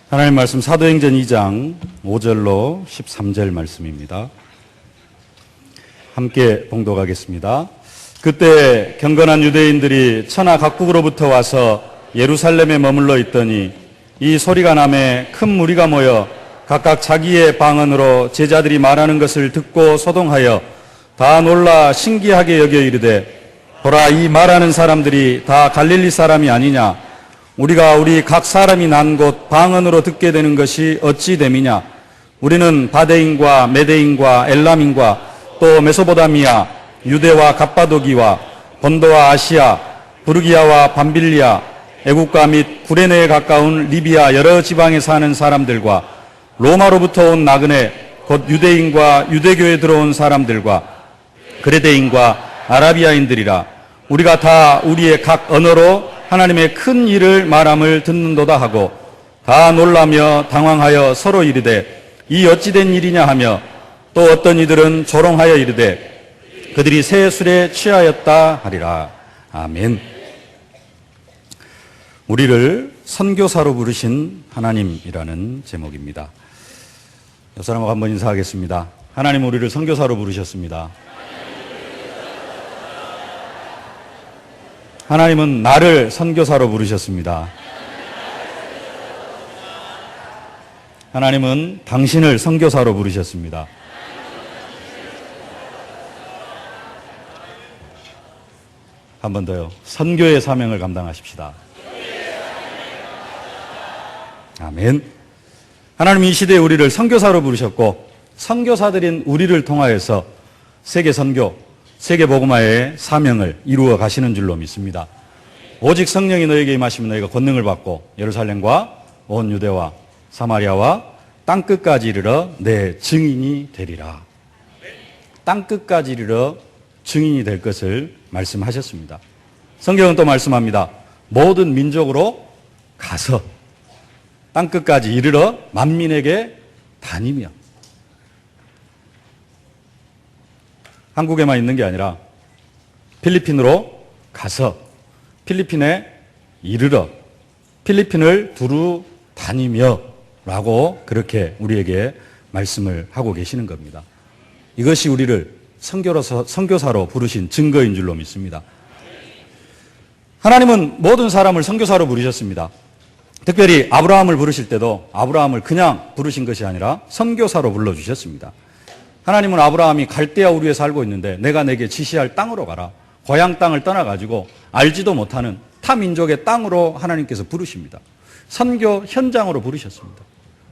하나님 말씀 사도행전 2장 5절로 13절 말씀입니다. 함께 봉독하겠습니다. 그때 경건한 유대인들이 천하 각국으로부터 와서 예루살렘에 머물러 있더니 이 소리가 나매 큰 무리가 모여 각각 자기의 방언으로 제자들이 말하는 것을 듣고 소동하여 다 놀라 신기하게 여겨 이르되, 보라, 이 말하는 사람들이 다 갈릴리 사람이 아니냐? 우리가 우리 각 사람이 난 곳 방언으로 듣게 되는 것이 어찌 됨이냐? 우리는 바데인과 메데인과 엘람인과 또 메소보다미아, 유대와 갑바도기와 본도와 아시아, 부르기아와 밤빌리아, 애국가 및 구레네에 가까운 리비아 여러 지방에 사는 사람들과 로마로부터 온 나그네 곧 유대인과 유대교에 들어온 사람들과 그레데인과 아라비아인들이라. 우리가 다 우리의 각 언어로 하나님의 큰 일을 말함을 듣는도다 하고 다 놀라며 당황하여 서로 이르되, 이 어찌 된 일이냐 하며, 또 어떤 이들은 조롱하여 이르되 그들이 새 술에 취하였다 하리라. 아멘. 우리를 선교사로 부르신 하나님이라는 제목입니다. 옆 사람하고 한번 인사하겠습니다. 하나님, 우리를 선교사로 부르셨습니다. 하나님은 나를 선교사로 부르셨습니다. 하나님은 당신을 선교사로 부르셨습니다. 한 번 더요. 선교의 사명을 감당하십시다. 아멘. 하나님 이 시대에 우리를 선교사로 부르셨고, 선교사들인 우리를 통하여서 세계 선교, 세계 복음화의 사명을 이루어 가시는 줄로 믿습니다. 오직 성령이 너에게 임하시면 너희가 권능을 받고 예루살렘과 온 유대와 사마리아와 땅끝까지 이르러 내 증인이 되리라. 땅끝까지 이르러 증인이 될 것을 말씀하셨습니다. 성경은 또 말씀합니다. 모든 민족으로 가서 땅끝까지 이르러 만민에게 다니며. 한국에만 있는 게 아니라 필리핀으로 가서 필리핀에 이르러 필리핀을 두루 다니며 라고 그렇게 우리에게 말씀을 하고 계시는 겁니다. 이것이 우리를 선교사로 부르신 증거인 줄로 믿습니다. 하나님은 모든 사람을 선교사로 부르셨습니다. 특별히 아브라함을 부르실 때도 아브라함을 그냥 부르신 것이 아니라 선교사로 불러주셨습니다. 하나님은 아브라함이 갈대아 우르에 살고 있는데 내가 내게 지시할 땅으로 가라. 고향 땅을 떠나가지고 알지도 못하는 타 민족의 땅으로 하나님께서 부르십니다. 선교 현장으로 부르셨습니다.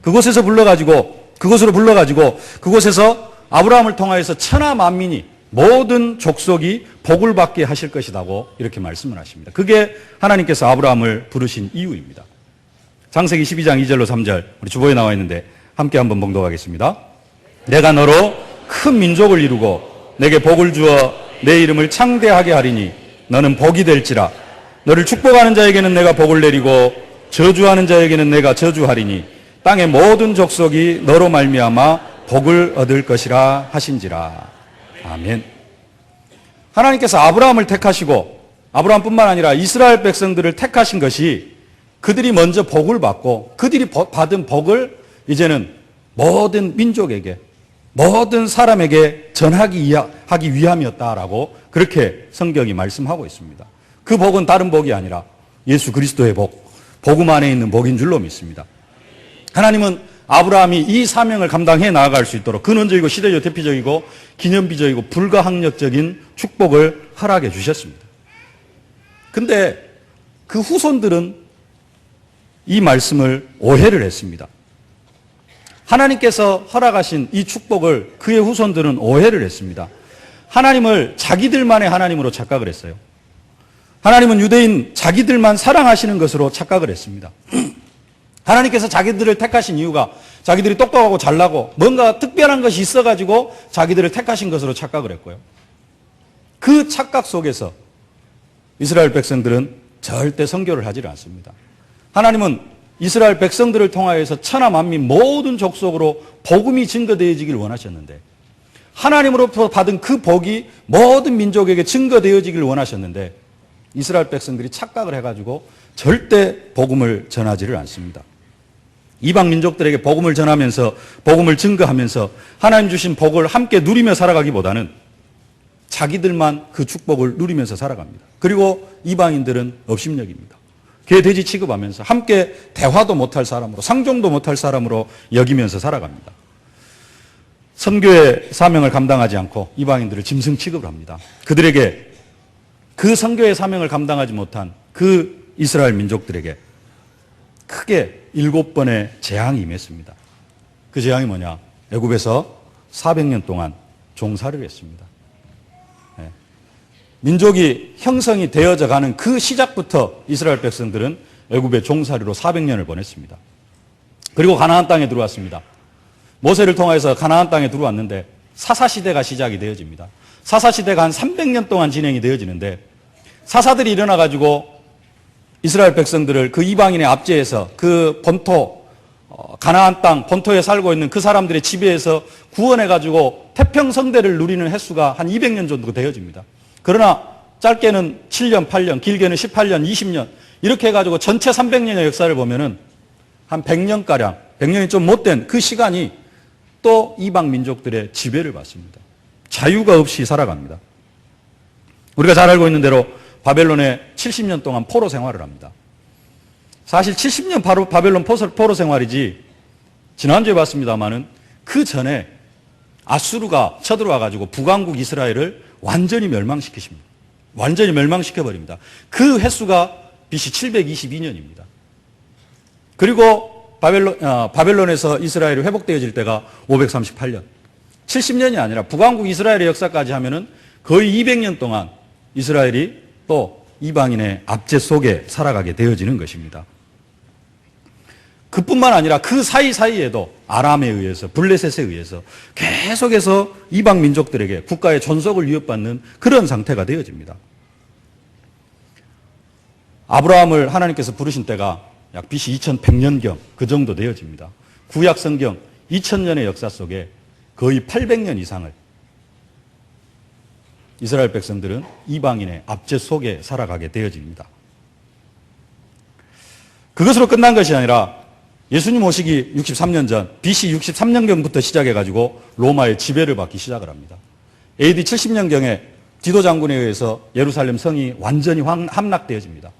그곳으로 불러가지고 그곳에서 아브라함을 통하여서 천하 만민이 모든 족속이 복을 받게 하실 것이라고 이렇게 말씀을 하십니다. 그게 하나님께서 아브라함을 부르신 이유입니다. 창세기 12장 2절로 3절 우리 주보에 나와 있는데 함께 한번 봉독하겠습니다. 내가 너로 큰 민족을 이루고 내게 복을 주어 내 이름을 창대하게 하리니 너는 복이 될지라. 너를 축복하는 자에게는 내가 복을 내리고 저주하는 자에게는 내가 저주하리니 땅의 모든 족속이 너로 말미암아 복을 얻을 것이라 하신지라. 아멘. 하나님께서 아브라함을 택하시고 아브라함뿐만 아니라 이스라엘 백성들을 택하신 것이 그들이 먼저 복을 받고 그들이 받은 복을 이제는 모든 민족에게 모든 사람에게 전하기 위함이었다라고 그렇게 성경이 말씀하고 있습니다. 그 복은 다른 복이 아니라 예수 그리스도의 복, 복음 안에 있는 복인 줄로 믿습니다. 하나님은 아브라함이 이 사명을 감당해 나아갈 수 있도록 근원적이고 시대적 대표적이고 기념비적이고 불가항력적인 축복을 허락해 주셨습니다. 근데 그 후손들은 이 말씀을 오해를 했습니다. 하나님께서 허락하신 이 축복을 그의 후손들은 오해를 했습니다. 하나님을 자기들만의 하나님으로 착각을 했어요. 하나님은 유대인 자기들만 사랑하시는 것으로 착각을 했습니다. 하나님께서 자기들을 택하신 이유가 자기들이 똑똑하고 잘나고 뭔가 특별한 것이 있어가지고 자기들을 택하신 것으로 착각을 했고요. 그 착각 속에서 이스라엘 백성들은 절대 선교를 하지 않습니다. 하나님은 이스라엘 백성들을 통하여서 천하 만민 모든 족속으로 복음이 증거되어지길 원하셨는데 하나님으로부터 받은 그 복이 모든 민족에게 증거되어지길 원하셨는데 이스라엘 백성들이 착각을 해가지고 절대 복음을 전하지를 않습니다. 이방 민족들에게 복음을 전하면서 복음을 증거하면서 하나님 주신 복을 함께 누리며 살아가기보다는 자기들만 그 축복을 누리면서 살아갑니다. 그리고 이방인들은 업심여깁니다. 개, 돼지 취급하면서 함께 대화도 못할 사람으로, 상종도 못할 사람으로 여기면서 살아갑니다. 선교의 사명을 감당하지 않고 이방인들을 짐승 취급을 합니다. 그들에게 그 선교의 사명을 감당하지 못한 그 이스라엘 민족들에게 크게 7번의 재앙이 임했습니다. 그 재앙이 뭐냐? 애굽에서 400년 동안 종살이를 했습니다. 민족이 형성이 되어져 가는 그 시작부터 이스라엘 백성들은 애굽의 종살이로 400년을 보냈습니다. 그리고 가나안 땅에 들어왔습니다. 모세를 통해서 가나안 땅에 들어왔는데 사사시대가 시작이 되어집니다. 사사시대가 한 300년 동안 진행이 되어지는데 사사들이 일어나가지고 이스라엘 백성들을 그 이방인의 압제에서 그 본토, 가나안 땅 본토에 살고 있는 그 사람들의 지배에서 구원해가지고 태평성대를 누리는 횟수가 한 200년 정도 되어집니다. 그러나 짧게는 7년, 8년, 길게는 18년, 20년 이렇게 해가지고 전체 300년의 역사를 보면은 한 100년가량, 100년이 좀 못된 그 시간이 또 이방 민족들의 지배를 받습니다. 자유가 없이 살아갑니다. 우리가 잘 알고 있는 대로 바벨론에 70년 동안 포로 생활을 합니다. 사실 70년 바벨론 포로 생활이지 지난주에 봤습니다마는 그 전에 아수르가 쳐들어와가지고 북왕국 이스라엘을 완전히 멸망시키십니다. 완전히 멸망시켜버립니다. 그 횟수가 BC 722년입니다. 그리고 바벨론에서 이스라엘이 회복되어질 때가 538년. 70년이 아니라 북왕국 이스라엘의 역사까지 하면은 거의 200년 동안 이스라엘이 또 이방인의 압제 속에 살아가게 되어지는 것입니다. 그뿐만 아니라 그 사이사이에도 아람에 의해서 블레셋에 의해서 계속해서 이방 민족들에게 국가의 존속을 위협받는 그런 상태가 되어집니다. 아브라함을 하나님께서 부르신 때가 약 BC 2100년경 그 정도 되어집니다. 구약 성경 2000년의 역사 속에 거의 800년 이상을 이스라엘 백성들은 이방인의 압제 속에 살아가게 되어집니다. 그것으로 끝난 것이 아니라 예수님 오시기 63년 전 BC 63년경부터 시작해가지고 로마의 지배를 받기 시작을 합니다. AD 70년경에 디도 장군에 의해서 예루살렘 성이 완전히 함락되어집니다.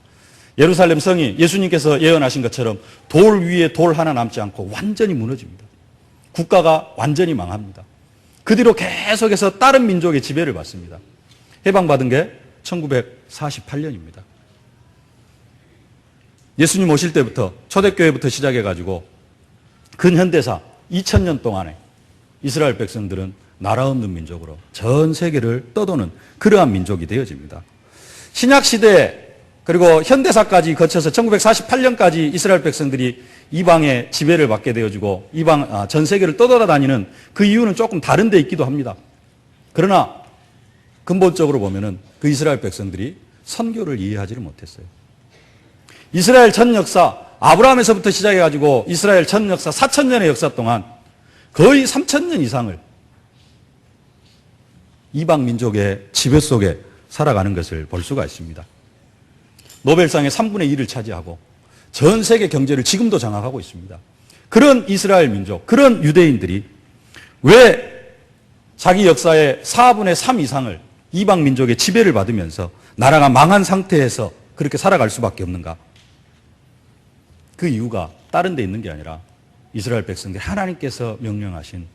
예루살렘 성이 예수님께서 예언하신 것처럼 돌 위에 돌 하나 남지 않고 완전히 무너집니다. 국가가 완전히 망합니다. 그 뒤로 계속해서 다른 민족의 지배를 받습니다. 해방받은 게 1948년입니다. 예수님 오실 때부터 초대교회부터 시작해가지고 근현대사 2000년 동안에 이스라엘 백성들은 나라 없는 민족으로 전 세계를 떠도는 그러한 민족이 되어집니다. 신약시대 그리고 현대사까지 거쳐서 1948년까지 이스라엘 백성들이 이방의 지배를 받게 되어지고 전 세계를 떠돌아다니는 그 이유는 조금 다른 데 있기도 합니다. 그러나 근본적으로 보면은 그 이스라엘 백성들이 선교를 이해하지를 못했어요. 이스라엘 전 역사, 아브라함에서부터 시작해가지고 이스라엘 전 역사 4000년의 역사 동안 거의 3000년 이상을 이방 민족의 지배 속에 살아가는 것을 볼 수가 있습니다. 노벨상의 3분의 1을 차지하고 전 세계 경제를 지금도 장악하고 있습니다. 그런 이스라엘 민족, 그런 유대인들이 왜 자기 역사의 4분의 3 이상을 이방 민족의 지배를 받으면서 나라가 망한 상태에서 그렇게 살아갈 수밖에 없는가? 그 이유가 다른 데 있는 게 아니라 이스라엘 백성들이 하나님께서 명령하신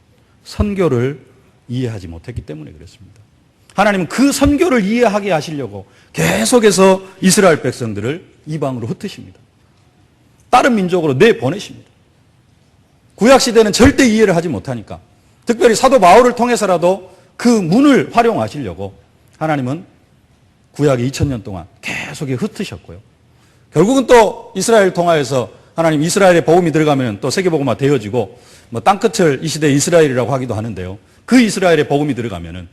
선교를 이해하지 못했기 때문에 그렇습니다. 하나님은 그 선교를 이해하게 하시려고 계속해서 이스라엘 백성들을 이방으로 흩으십니다. 다른 민족으로 내보내십니다. 구약시대는 절대 이해를 하지 못하니까 특별히 사도 바울을 통해서라도 그 문을 활용하시려고 하나님은 구약의 2000년 동안 계속 흩으셨고요. 결국은 또 이스라엘 통하여서 하나님 이스라엘의 복음이 들어가면 또 세계복음화 되어지고 뭐 땅끝을 이 시대에 이스라엘이라고 하기도 하는데요. 그 이스라엘의 복음이 들어가면은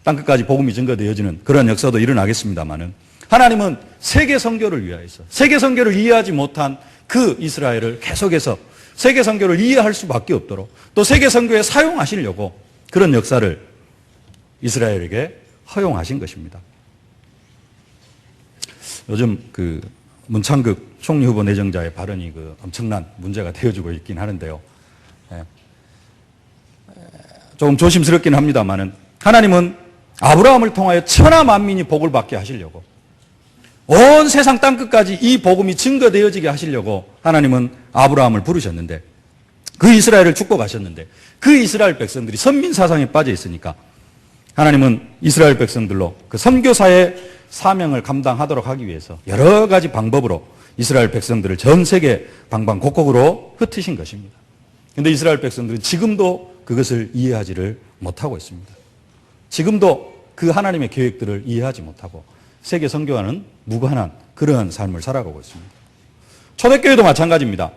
땅끝까지 복음이 증거되어지는 그런 역사도 일어나겠습니다만은 하나님은 세계 선교를 위하여서 세계 선교를 이해하지 못한 그 이스라엘을 계속해서 세계 선교를 이해할 수밖에 없도록 또 세계 선교에 사용하시려고 그런 역사를 이스라엘에게 허용하신 것입니다. 요즘 문창극 총리 후보 내정자의 발언이 엄청난 문제가 되어지고 있긴 하는데요. 조금 조심스럽긴 합니다만은 하나님은 아브라함을 통하여 천하 만민이 복을 받게 하시려고 온 세상 땅끝까지 이 복음이 증거되어지게 하시려고 하나님은 아브라함을 부르셨는데 그 이스라엘을 축복하셨는데 그 이스라엘 백성들이 선민 사상에 빠져 있으니까 하나님은 이스라엘 백성들로 그 선교사의 사명을 감당하도록 하기 위해서 여러 가지 방법으로 이스라엘 백성들을 전 세계 방방곡곡으로 흩으신 것입니다. 그런데 이스라엘 백성들은 지금도 그것을 이해하지를 못하고 있습니다. 지금도 그 하나님의 계획들을 이해하지 못하고 세계 선교와는 무관한 그러한 삶을 살아가고 있습니다. 초대교회도 마찬가지입니다.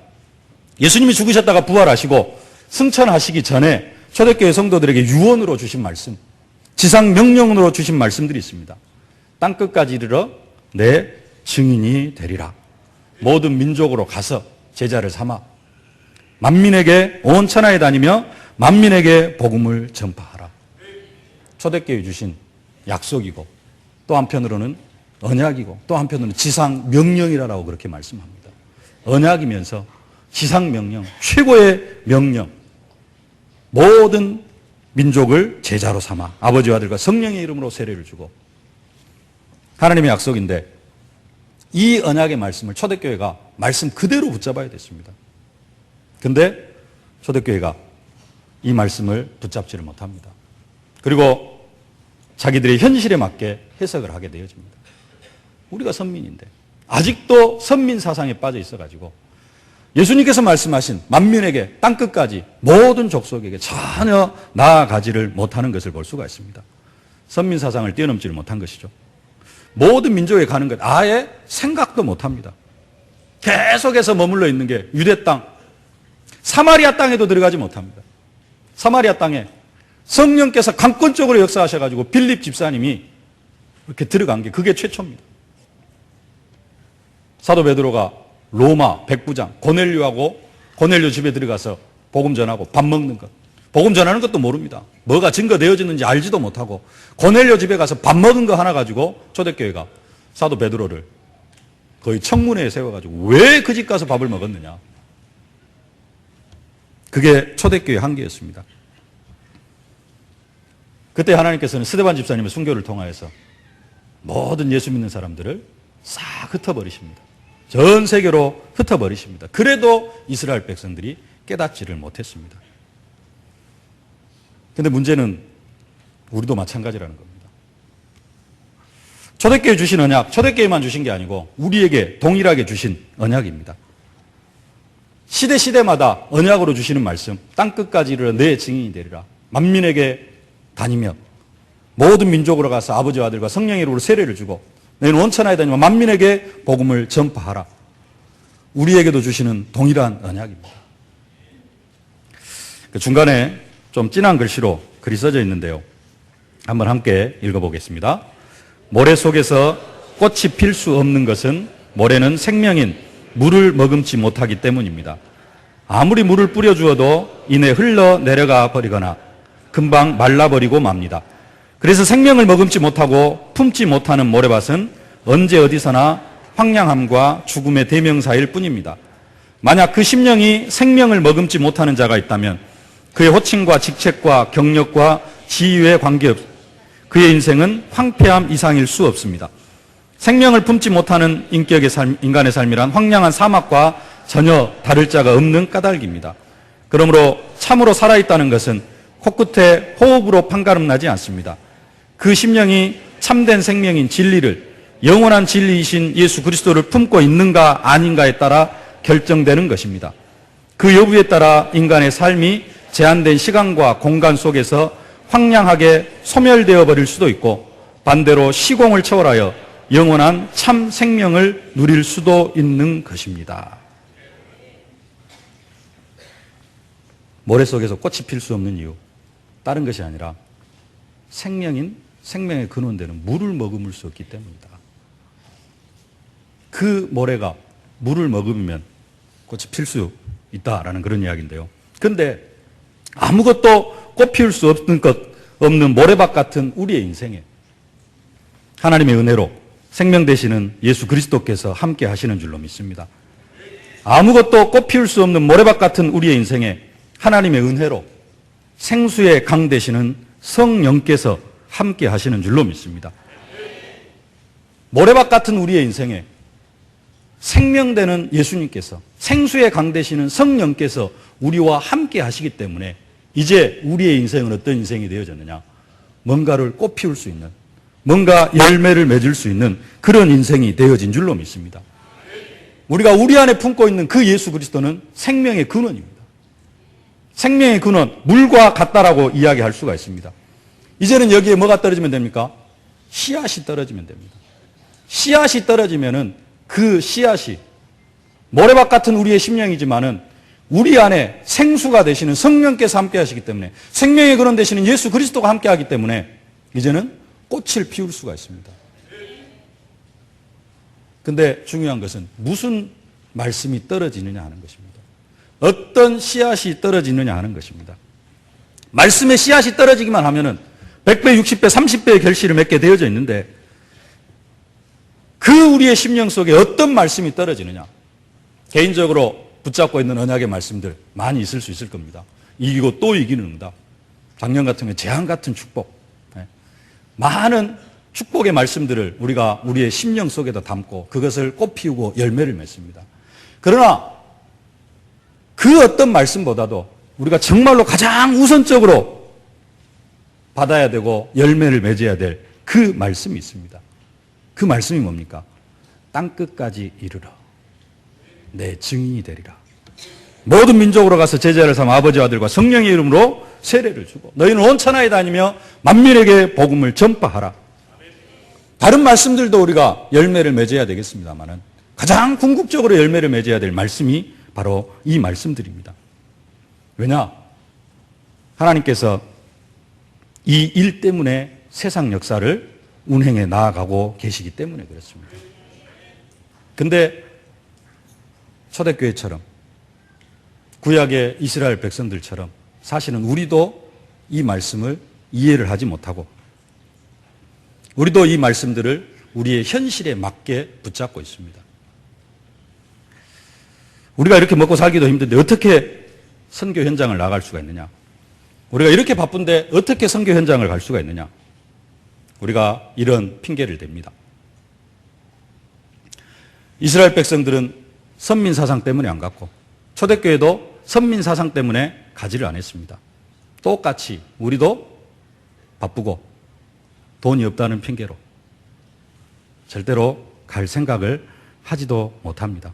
예수님이 죽으셨다가 부활하시고 승천하시기 전에 초대교회 성도들에게 유언으로 주신 말씀, 지상 명령으로 주신 말씀들이 있습니다. 땅끝까지 이르러 내 증인이 되리라. 모든 민족으로 가서 제자를 삼아 만민에게 온 천하에 다니며 만민에게 복음을 전파하라. 초대교회 주신 약속이고 또 한편으로는 언약이고 또 한편으로는 지상 명령이라고 그렇게 말씀합니다. 언약이면서 지상 명령, 최고의 명령, 모든 민족을 제자로 삼아 아버지와 아들과 성령의 이름으로 세례를 주고 하나님의 약속인데 이 언약의 말씀을 초대교회가 말씀 그대로 붙잡아야 됐습니다. 근데 초대교회가 이 말씀을 붙잡지를 못합니다. 그리고 자기들의 현실에 맞게 해석을 하게 되어집니다. 우리가 선민인데 아직도 선민 사상에 빠져 있어가지고 예수님께서 말씀하신 만민에게 땅끝까지 모든 족속에게 전혀 나아가지를 못하는 것을 볼 수가 있습니다. 선민 사상을 뛰어넘지를 못한 것이죠. 모든 민족에 가는 것 아예 생각도 못합니다. 계속해서 머물러 있는 게 유대 땅, 사마리아 땅에도 들어가지 못합니다. 사마리아 땅에 성령께서 강권적으로 역사하셔가지고 빌립 집사님이 이렇게 들어간 게 그게 최초입니다. 사도 베드로가 로마 백부장 고넬료 집에 들어가서 복음 전하고 밥 먹는 것, 복음 전하는 것도 모릅니다. 뭐가 증거되어졌는지 알지도 못하고 고넬료 집에 가서 밥 먹은 거 하나 가지고 초대교회가 사도 베드로를 거의 청문회에 세워가지고 왜 그 집 가서 밥을 먹었느냐. 그게 초대교회 한계였습니다. 그때 하나님께서는 스데반 집사님의 순교를 통하여서 모든 예수 믿는 사람들을 싹 흩어버리십니다. 전 세계로 흩어버리십니다. 그래도 이스라엘 백성들이 깨닫지를 못했습니다. 그런데 문제는 우리도 마찬가지라는 겁니다. 초대교회 주신 언약, 초대교회만 주신 게 아니고 우리에게 동일하게 주신 언약입니다. 시대마다 언약으로 주시는 말씀, 땅끝까지 이르러 내 증인이 되리라. 만민에게 다니며 모든 민족으로 가서 아버지와 아들과 성령의 이름으로 세례를 주고 너희는 온 천하에 다니며 만민에게 복음을 전파하라. 우리에게도 주시는 동일한 언약입니다. 그 중간에 좀 진한 글씨로 글이 써져 있는데요. 한번 함께 읽어보겠습니다. 모래 속에서 꽃이 필 수 없는 것은 모래는 생명인 물을 머금지 못하기 때문입니다. 아무리 물을 뿌려주어도 이내 흘러내려가 버리거나 금방 말라버리고 맙니다. 그래서 생명을 머금지 못하고 품지 못하는 모래밭은 언제 어디서나 황량함과 죽음의 대명사일 뿐입니다. 만약 그 심령이 생명을 머금지 못하는 자가 있다면 그의 호칭과 직책과 경력과 지위에 관계없 그의 인생은 황폐함 이상일 수 없습니다. 생명을 품지 못하는 인간의 삶이란 황량한 사막과 전혀 다를 자가 없는 까닭입니다. 그러므로 참으로 살아있다는 것은 코끝에 호흡으로 판가름 나지 않습니다. 그 심령이 참된 생명인 진리를, 영원한 진리이신 예수 그리스도를 품고 있는가 아닌가에 따라 결정되는 것입니다. 그 여부에 따라 인간의 삶이 제한된 시간과 공간 속에서 황량하게 소멸되어 버릴 수도 있고 반대로 시공을 초월하여 영원한 참 생명을 누릴 수도 있는 것입니다. 모래 속에서 꽃이 필 수 없는 이유, 다른 것이 아니라 생명의 근원되는 물을 머금을 수 없기 때문이다. 그 모래가 물을 머금으면 꽃이 필 수 있다라는 그런 이야기인데요. 그런데 아무것도 꽃 피울 수 없는 모래밭 같은 우리의 인생에 하나님의 은혜로 생명 되시는 예수 그리스도께서 함께 하시는 줄로 믿습니다. 아무것도 꽃피울 수 없는 모래밭 같은 우리의 인생에 하나님의 은혜로 생수의 강 되시는 성령께서 함께 하시는 줄로 믿습니다. 모래밭 같은 우리의 인생에 생명되는 예수님께서, 생수의 강 되시는 성령께서 우리와 함께 하시기 때문에 이제 우리의 인생은 어떤 인생이 되어졌느냐? 뭔가를 꽃피울 수 있는, 뭔가 열매를 맺을 수 있는 그런 인생이 되어진 줄로 믿습니다. 우리가 우리 안에 품고 있는 그 예수 그리스도는 생명의 근원입니다. 생명의 근원, 물과 같다라고 이야기할 수가 있습니다. 이제는 여기에 뭐가 떨어지면 됩니까? 씨앗이 떨어지면 됩니다. 씨앗이 떨어지면은 그 씨앗이 모래밭 같은 우리의 심령이지만은 우리 안에 생수가 되시는 성령께서 함께 하시기 때문에, 생명의 근원 되시는 예수 그리스도가 함께 하기 때문에 이제는 꽃을 피울 수가 있습니다. 근데 중요한 것은 무슨 말씀이 떨어지느냐 하는 것입니다. 어떤 씨앗이 떨어지느냐 하는 것입니다. 말씀의 씨앗이 떨어지기만 하면은 100배, 60배, 30배의 결실을 맺게 되어져 있는데 그 우리의 심령 속에 어떤 말씀이 떨어지느냐. 개인적으로 붙잡고 있는 언약의 말씀들 많이 있을 수 있을 겁니다. 이기고 또 이기는 응답. 작년 같은 경우에 재앙 같은 축복. 많은 축복의 말씀들을 우리가 우리의 심령 속에다 담고 그것을 꽃피우고 열매를 맺습니다. 그러나 그 어떤 말씀보다도 우리가 정말로 가장 우선적으로 받아야 되고 열매를 맺어야 될 그 말씀이 있습니다. 그 말씀이 뭡니까? 땅끝까지 이르러 내 증인이 되리라. 모든 민족으로 가서 제자를 삼아 아버지와 아들과 성령의 이름으로 세례를 주고 너희는 온 천하에 다니며 만민에게 복음을 전파하라. 다른 말씀들도 우리가 열매를 맺어야 되겠습니다만은 가장 궁극적으로 열매를 맺어야 될 말씀이 바로 이 말씀들입니다. 왜냐? 하나님께서 이 일 때문에 세상 역사를 운행해 나아가고 계시기 때문에 그렇습니다. 근데 초대교회처럼 구약의 이스라엘 백성들처럼 사실은 우리도 이 말씀을 이해를 하지 못하고 우리도 이 말씀들을 우리의 현실에 맞게 붙잡고 있습니다. 우리가 이렇게 먹고 살기도 힘든데 어떻게 선교 현장을 나갈 수가 있느냐? 우리가 이렇게 바쁜데 어떻게 선교 현장을 갈 수가 있느냐? 우리가 이런 핑계를 댑니다. 이스라엘 백성들은 선민 사상 때문에 안 갔고 초대교회도 선민 사상 때문에 가지를 안 했습니다. 똑같이 우리도 바쁘고 돈이 없다는 핑계로 절대로 갈 생각을 하지도 못합니다.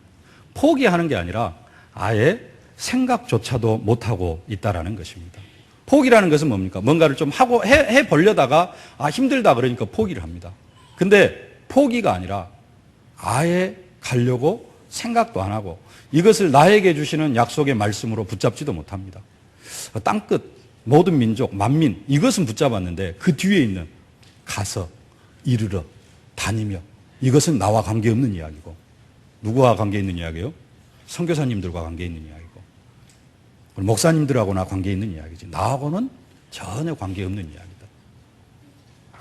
포기하는 게 아니라 아예 생각조차도 못하고 있다라는 것입니다. 포기라는 것은 뭡니까? 뭔가를 좀 하고 해보려다가 힘들다 그러니까 포기를 합니다. 근데 포기가 아니라 아예 가려고 생각도 안 하고 이것을 나에게 주시는 약속의 말씀으로 붙잡지도 못합니다. 땅끝, 모든 민족, 만민 이것은 붙잡았는데 그 뒤에 있는 가서, 이르러, 다니며 이것은 나와 관계없는 이야기고 누구와 관계 있는 이야기예요? 선교사님들과 관계 있는 이야기고 목사님들하고나 관계 있는 이야기지 나하고는 전혀 관계없는 이야기다.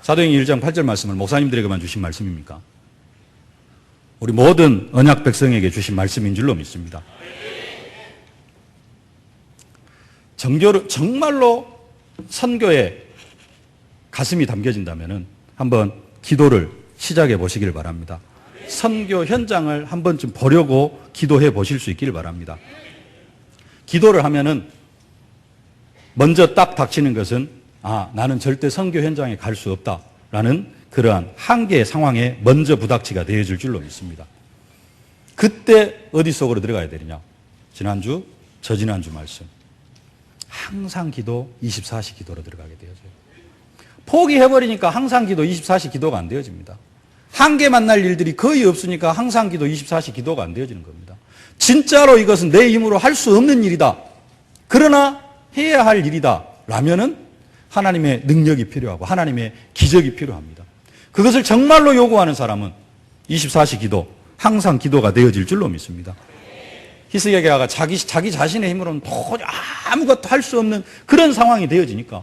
사도행전 1장 8절 말씀을 목사님들에게만 주신 말씀입니까? 우리 모든 언약 백성에게 주신 말씀인 줄로 믿습니다. 정말로 선교에 가슴이 담겨진다면 한번 기도를 시작해 보시길 바랍니다. 선교 현장을 한 번쯤 보려고 기도해 보실 수 있기를 바랍니다. 기도를 하면은 먼저 딱 닥치는 것은 나는 절대 선교 현장에 갈 수 없다라는 그러한 한계의 상황에 먼저 부닥치가 되어줄 줄로 믿습니다. 그때 어디 속으로 들어가야 되느냐? 지난주, 저지난주 말씀. 항상 기도, 24시 기도로 들어가게 되어져요. 포기해버리니까 항상 기도, 24시 기도가 안 되어집니다. 한계 만날 일들이 거의 없으니까 항상 기도, 24시 기도가 안 되어지는 겁니다. 진짜로 이것은 내 힘으로 할 수 없는 일이다. 그러나 해야 할 일이다. 라면은 하나님의 능력이 필요하고 하나님의 기적이 필요합니다. 그것을 정말로 요구하는 사람은 24시 기도, 항상 기도가 되어질 줄로 믿습니다. 히스기야가 자기 자신의 힘으로는 도저히 아무것도 할 수 없는 그런 상황이 되어지니까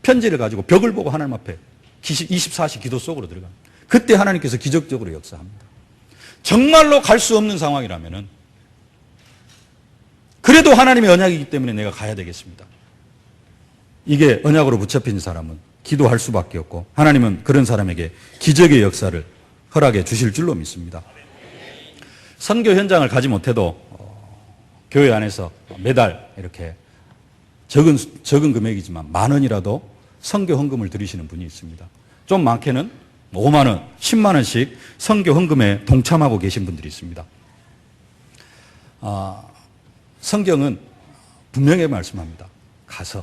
편지를 가지고 벽을 보고 하나님 앞에 24시 기도 속으로 들어갑니다. 그때 하나님께서 기적적으로 역사합니다. 정말로 갈 수 없는 상황이라면은 그래도 하나님의 언약이기 때문에 내가 가야 되겠습니다. 이게 언약으로 붙잡힌 사람은 기도할 수밖에 없고 하나님은 그런 사람에게 기적의 역사를 허락해 주실 줄로 믿습니다. 선교 현장을 가지 못해도 교회 안에서 매달 이렇게 적은 금액이지만 10,000원이라도 선교 헌금을 드리시는 분이 있습니다. 좀 많게는 5만 원, 10만 원씩 선교 헌금에 동참하고 계신 분들이 있습니다. 성경은 분명히 말씀합니다. 가서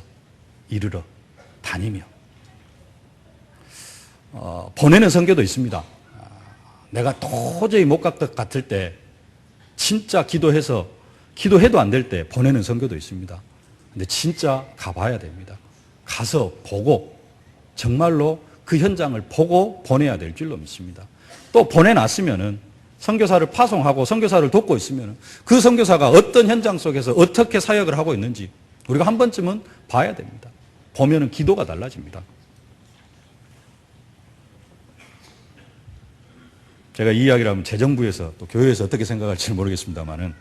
이르러 다니며. 보내는 선교도 있습니다. 내가 도저히 못 갈 것 같을 때 진짜 기도해도 안 될 때 보내는 선교도 있습니다. 근데 진짜 가봐야 됩니다. 가서 보고 정말로 그 현장을 보고 보내야 될 줄로 믿습니다. 또 보내놨으면은 선교사를 파송하고 선교사를 돕고 있으면 그 선교사가 어떤 현장 속에서 어떻게 사역을 하고 있는지 우리가 한 번쯤은 봐야 됩니다. 보면은 기도가 달라집니다. 제가 이 이야기를 하면 재정부에서 또 교회에서 어떻게 생각할지는 모르겠습니다만은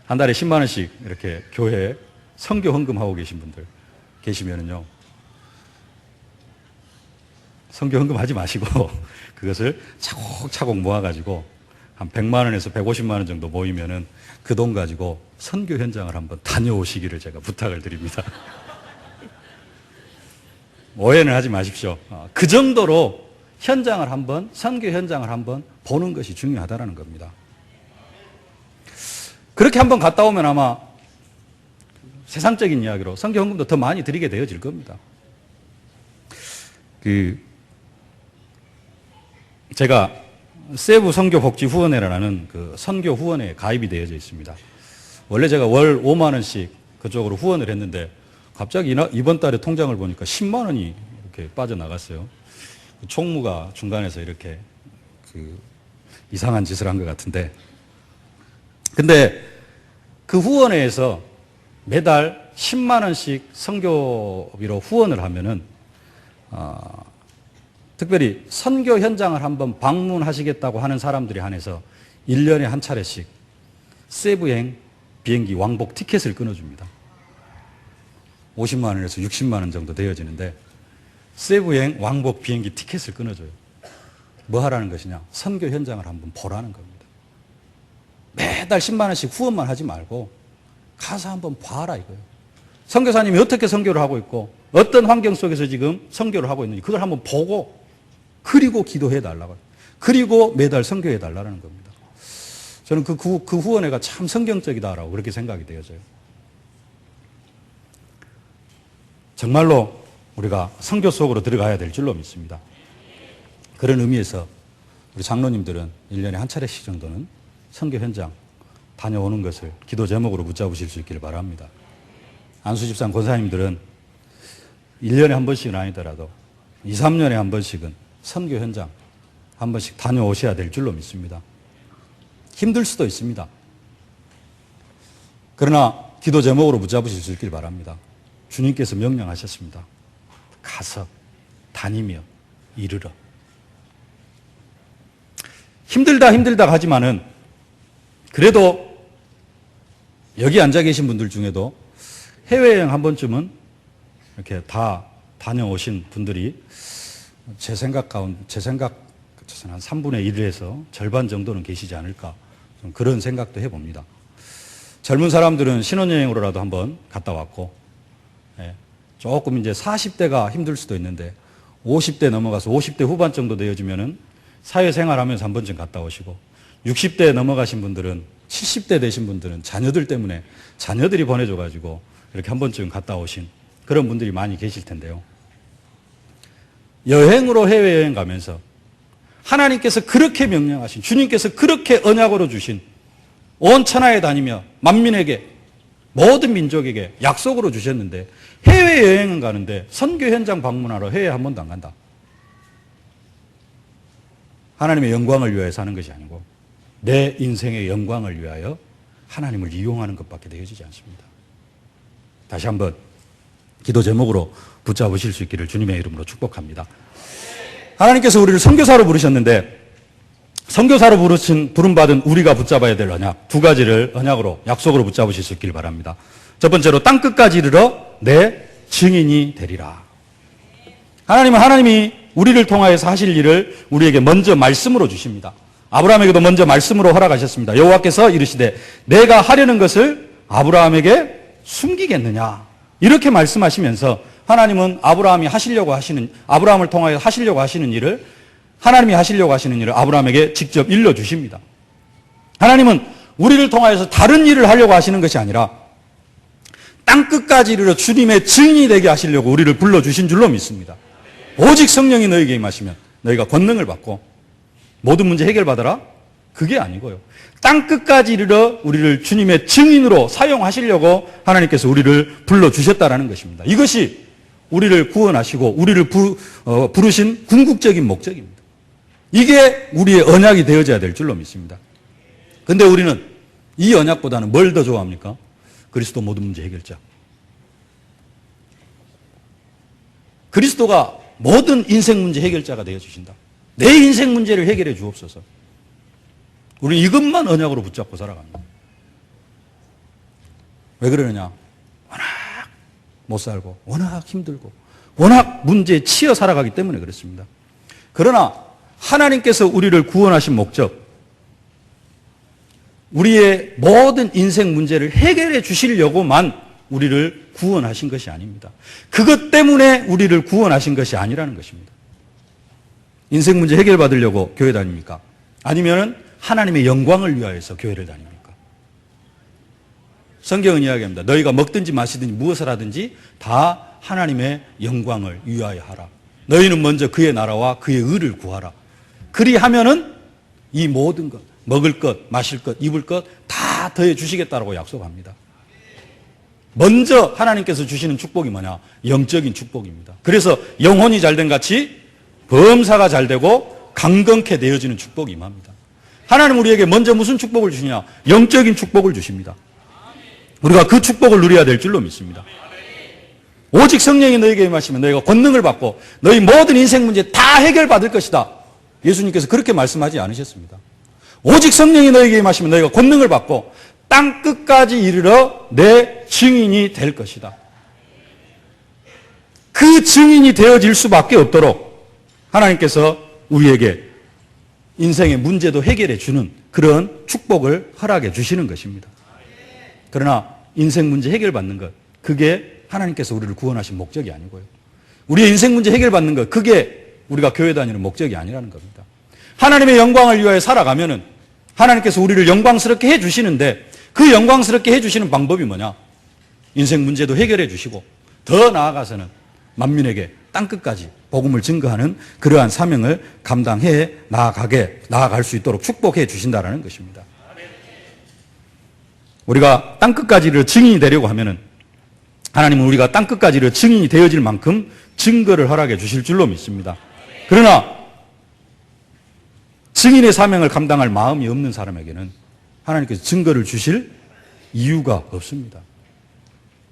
한 달에 10만 원씩 이렇게 교회에 선교 헌금하고 계신 분들 계시면은요. 선교 헌금하지 마시고 그것을 차곡차곡 모아가지고 한 100만 원에서 150만 원 정도 모이면은 그 돈 가지고 선교 현장을 한번 다녀오시기를 제가 부탁을 드립니다. 오해는 하지 마십시오. 그 정도로 현장을 한번, 선교 현장을 한번 보는 것이 중요하다는 겁니다. 그렇게 한번 갔다 오면 아마 세상적인 이야기로 선교 헌금도 더 많이 드리게 되어질 겁니다. 제가 세부 선교 복지 후원회라는 그 선교 후원회에 가입이 되어져 있습니다. 원래 제가 월 5만 원씩 그쪽으로 후원을 했는데 갑자기 이번 달에 통장을 보니까 10만 원이 이렇게 빠져나갔어요. 총무가 중간에서 이렇게 이상한 짓을 한 것 같은데. 근데 그 후원회에서 매달 10만 원씩 선교비로 후원을 하면은, 특별히 선교 현장을 한번 방문하시겠다고 하는 사람들이 한해서 1년에 한 차례씩 세부행 비행기 왕복 티켓을 끊어줍니다. 50만 원에서 60만 원 정도 되어지는데 세부행 왕복 비행기 티켓을 끊어줘요. 뭐 하라는 것이냐? 선교 현장을 한번 보라는 겁니다. 매달 10만 원씩 후원만 하지 말고 가서 한번 봐라 이거예요. 선교사님이 어떻게 선교를 하고 있고 어떤 환경 속에서 지금 선교를 하고 있는지 그걸 한번 보고 그리고 기도해 달라고. 그리고 매달 선교해 달라는 겁니다. 저는 그 후원회가 참 성경적이다라고 그렇게 생각이 되어져요. 정말로 우리가 선교 속으로 들어가야 될 줄로 믿습니다. 그런 의미에서 우리 장로님들은 1년에 한 차례씩 정도는 선교 현장 다녀오는 것을 기도 제목으로 붙잡으실 수 있기를 바랍니다. 안수집산 권사님들은 1년에 한 번씩은 아니더라도 2, 3년에 한 번씩은 선교 현장 한 번씩 다녀오셔야 될 줄로 믿습니다. 힘들 수도 있습니다. 그러나 기도 제목으로 붙잡으실 수 있길 바랍니다. 주님께서 명령하셨습니다. 가서 다니며 이르러. 힘들다 하지만은 그래도 여기 앉아 계신 분들 중에도 해외여행 한 번쯤은 이렇게 다 다녀오신 분들이 제 생각 한 3분의 1을 해서 절반 정도는 계시지 않을까 좀 그런 생각도 해봅니다. 젊은 사람들은 신혼여행으로라도 한번 갔다 왔고, 조금 이제 40대가 힘들 수도 있는데 50대 넘어가서 50대 후반 정도 되어지면은 사회생활 하면서 한 번쯤 갔다 오시고 60대 넘어가신 분들은 70대 되신 분들은 자녀들 때문에 자녀들이 보내줘가지고 이렇게 한 번쯤 갔다 오신 그런 분들이 많이 계실 텐데요. 여행으로 해외여행 가면서 하나님께서 그렇게 명령하신 주님께서 그렇게 언약으로 주신 온 천하에 다니며 만민에게 모든 민족에게 약속으로 주셨는데 해외여행은 가는데 선교 현장 방문하러 해외에 한 번도 안 간다. 하나님의 영광을 위하여 사는 것이 아니고 내 인생의 영광을 위하여 하나님을 이용하는 것밖에 되어지지 않습니다. 다시 한번 기도 제목으로 붙잡으실 수 있기를 주님의 이름으로 축복합니다. 하나님께서 우리를 선교사로 부르셨는데 선교사로 부름받은 우리가 붙잡아야 될 언약, 두 가지를 언약으로, 약속으로 붙잡으실 수 있길 바랍니다. 첫 번째로 땅끝까지 이르러 내 증인이 되리라. 하나님이 우리를 통하여서 하실 일을 우리에게 먼저 말씀으로 주십니다. 아브라함에게도 먼저 말씀으로 허락하셨습니다. 여호와께서 이르시되 내가 하려는 것을 아브라함에게 숨기겠느냐, 이렇게 말씀하시면서 하나님은 아브라함을 통하여 하시려고 하시는 일을, 하나님이 하시려고 하시는 일을 아브라함에게 직접 일러주십니다. 하나님은 우리를 통하여서 다른 일을 하려고 하시는 것이 아니라 땅끝까지 이르러 주님의 증인이 되게 하시려고 우리를 불러주신 줄로 믿습니다. 오직 성령이 너희에게 임하시면 너희가 권능을 받고 모든 문제 해결받아라? 그게 아니고요. 땅끝까지 이르러 우리를 주님의 증인으로 사용하시려고 하나님께서 우리를 불러주셨다라는 것입니다. 이것이 우리를 구원하시고 우리를 부르신 궁극적인 목적입니다. 이게 우리의 언약이 되어져야 될 줄로 믿습니다. 그런데 우리는 이 언약보다는 뭘 더 좋아합니까? 그리스도 모든 문제 해결자. 그리스도가 모든 인생 문제 해결자가 되어주신다. 내 인생 문제를 해결해 주옵소서. 우리는 이것만 언약으로 붙잡고 살아갑니다. 왜 그러느냐? 워낙 못 살고, 워낙 힘들고, 워낙 문제에 치여 살아가기 때문에 그렇습니다. 그러나 하나님께서 우리를 구원하신 목적, 우리의 모든 인생 문제를 해결해 주시려고만 우리를 구원하신 것이 아닙니다. 그것 때문에 우리를 구원하신 것이 아니라는 것입니다. 인생 문제 해결받으려고 교회 다닙니까? 아니면 하나님의 영광을 위하여서 교회를 다닙니까? 성경은 이야기합니다. 너희가 먹든지 마시든지 무엇을 하든지 다 하나님의 영광을 위하여 하라. 너희는 먼저 그의 나라와 그의 의를 구하라. 그리하면은 이 모든 것, 먹을 것, 마실 것, 입을 것 다 더해 주시겠다라고 약속합니다. 먼저 하나님께서 주시는 축복이 뭐냐? 영적인 축복입니다. 그래서 영혼이 잘된 같이 범사가 잘되고 강건케 되어지는 축복이 임합니다. 하나님 우리에게 먼저 무슨 축복을 주시냐? 영적인 축복을 주십니다. 우리가 그 축복을 누려야 될 줄로 믿습니다. 오직 성령이 너희에게 임하시면 너희가 권능을 받고 너희 모든 인생 문제 다 해결받을 것이다. 예수님께서 그렇게 말씀하지 않으셨습니다. 오직 성령이 너희에게 임하시면 너희가 권능을 받고 땅 끝까지 이르러 내 증인이 될 것이다. 그 증인이 되어질 수밖에 없도록 하나님께서 우리에게 인생의 문제도 해결해 주는 그런 축복을 허락해 주시는 것입니다. 그러나 인생 문제 해결받는 것, 그게 하나님께서 우리를 구원하신 목적이 아니고요. 우리의 인생 문제 해결받는 것, 그게 우리가 교회 다니는 목적이 아니라는 겁니다. 하나님의 영광을 위하여 살아가면은 하나님께서 우리를 영광스럽게 해주시는데 그 영광스럽게 해주시는 방법이 뭐냐? 인생 문제도 해결해 주시고 더 나아가서는 만민에게 땅끝까지 복음을 증거하는 그러한 사명을 감당해 나아갈 수 있도록 축복해 주신다는 것입니다. 우리가 땅끝까지를 증인이 되려고 하면은 하나님은 우리가 땅끝까지를 증인이 되어질 만큼 증거를 허락해 주실 줄로 믿습니다. 그러나 증인의 사명을 감당할 마음이 없는 사람에게는 하나님께서 증거를 주실 이유가 없습니다.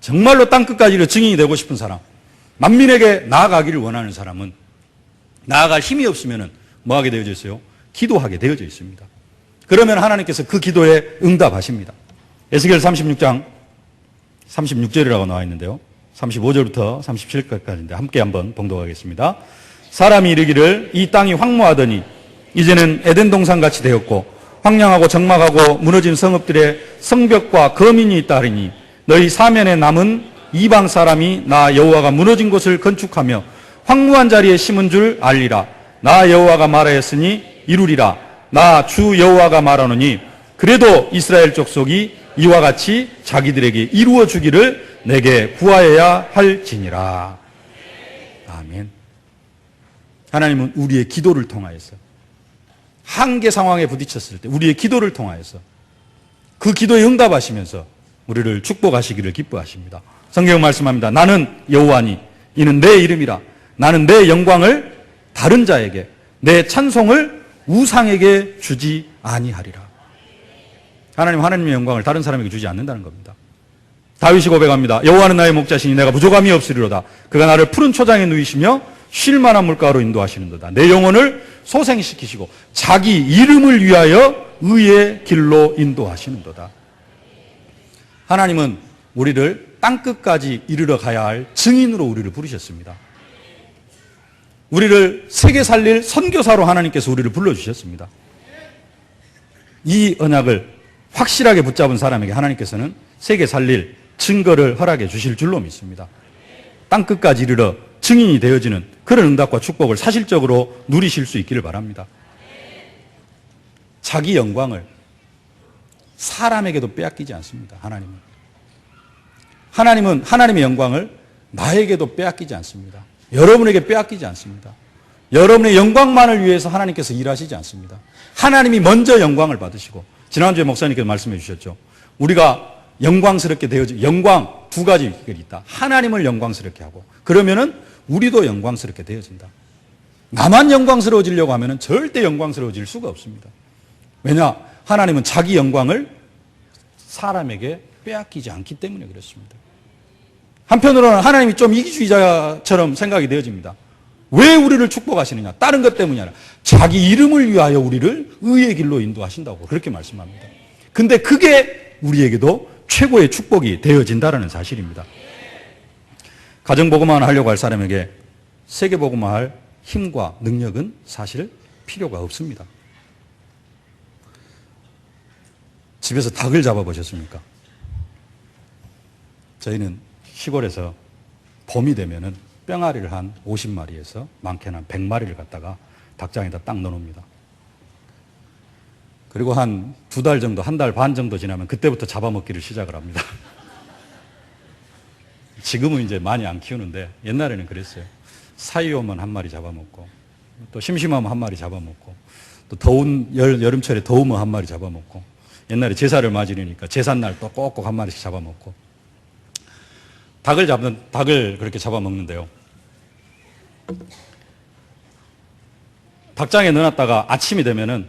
정말로 땅끝까지를 증인이 되고 싶은 사람, 만민에게 나아가기를 원하는 사람은 나아갈 힘이 없으면 뭐 하게 되어져 있어요? 기도하게 되어져 있습니다. 그러면 하나님께서 그 기도에 응답하십니다. 에스겔 36장 36절이라고 나와 있는데요. 35절부터 37절까지인데 함께 한번 봉독하겠습니다. 사람이 이르기를 이 땅이 황무하더니 이제는 에덴 동산같이 되었고 황량하고 적막하고 무너진 성읍들의 성벽과 거민이 있다 하리니 너희 사면에 남은 이방 사람이 나 여호와가 무너진 곳을 건축하며 황무한 자리에 심은 줄 알리라. 나 여호와가 말하였으니 이루리라. 나 주 여호와가 말하노니 그래도 이스라엘 족속이 이와 같이 자기들에게 이루어 주기를 내게 구하여야 할지니라. 아멘. 하나님은 우리의 기도를 통하여서 한계 상황에 부딪혔을 때 우리의 기도를 통하여서 그 기도에 응답하시면서 우리를 축복하시기를 기뻐하십니다. 성경 말씀합니다. 나는 여호와니 이는 내 이름이라. 나는 내 영광을 다른 자에게 내 찬송을 우상에게 주지 아니하리라. 하나님의 영광을 다른 사람에게 주지 않는다는 겁니다. 다윗이 고백합니다. 여호와는 나의 목자시니 내가 부족함이 없으리로다. 그가 나를 푸른 초장에 누이시며 쉴 만한 물가로 인도하시는도다. 내 영혼을 소생시키시고 자기 이름을 위하여 의의 길로 인도하시는도다. 하나님은 우리를 땅끝까지 이르러 가야 할 증인으로 우리를 부르셨습니다. 우리를 세계 살릴 선교사로 하나님께서 우리를 불러주셨습니다. 이 언약을 확실하게 붙잡은 사람에게 하나님께서는 세계 살릴 증거를 허락해 주실 줄로 믿습니다. 땅끝까지 이르러 증인이 되어지는 그런 응답과 축복을 사실적으로 누리실 수 있기를 바랍니다. 자기 영광을 사람에게도 빼앗기지 않습니다. 하나님은 하나님의 영광을 나에게도 빼앗기지 않습니다. 여러분에게 빼앗기지 않습니다. 여러분의 영광만을 위해서 하나님께서 일하시지 않습니다. 하나님이 먼저 영광을 받으시고, 지난주에 목사님께서 말씀해 주셨죠. 우리가 영광스럽게 되어지, 영광 두 가지가 있다. 하나님을 영광스럽게 하고, 그러면은 우리도 영광스럽게 되어진다. 나만 영광스러워지려고 하면은 절대 영광스러워질 수가 없습니다. 왜냐? 하나님은 자기 영광을 사람에게 빼앗기지 않기 때문에 그렇습니다. 한편으로는 하나님이 좀 이기주의자처럼 생각이 되어집니다. 왜 우리를 축복하시느냐? 다른 것 때문이 아니라 자기 이름을 위하여 우리를 의의 길로 인도하신다고 그렇게 말씀합니다. 근데 그게 우리에게도 최고의 축복이 되어진다는 사실입니다. 가정복음화를 하려고 할 사람에게 세계복음화할 힘과 능력은 사실 필요가 없습니다. 집에서 닭을 잡아보셨습니까? 저희는 시골에서 봄이 되면은 뿅아리를 한 50마리에서 많게는 한 100마리를 갖다가 닭장에다 딱 넣어놓습니다. 그리고 한 2달 정도, 1달 반 정도 지나면 그때부터 잡아먹기를 시작을 합니다. 지금은 이제 많이 안 키우는데 옛날에는 그랬어요. 사이 오면 한 마리 잡아먹고, 또 심심하면 한 마리 잡아먹고, 또 더운 여름철에 더우면 한 마리 잡아먹고, 옛날에 제사를 맞이니까 제삿날 또 꼭꼭 한 마리씩 잡아먹고, 닭을 그렇게 잡아먹는데요. 닭장에 넣어놨다가 아침이 되면은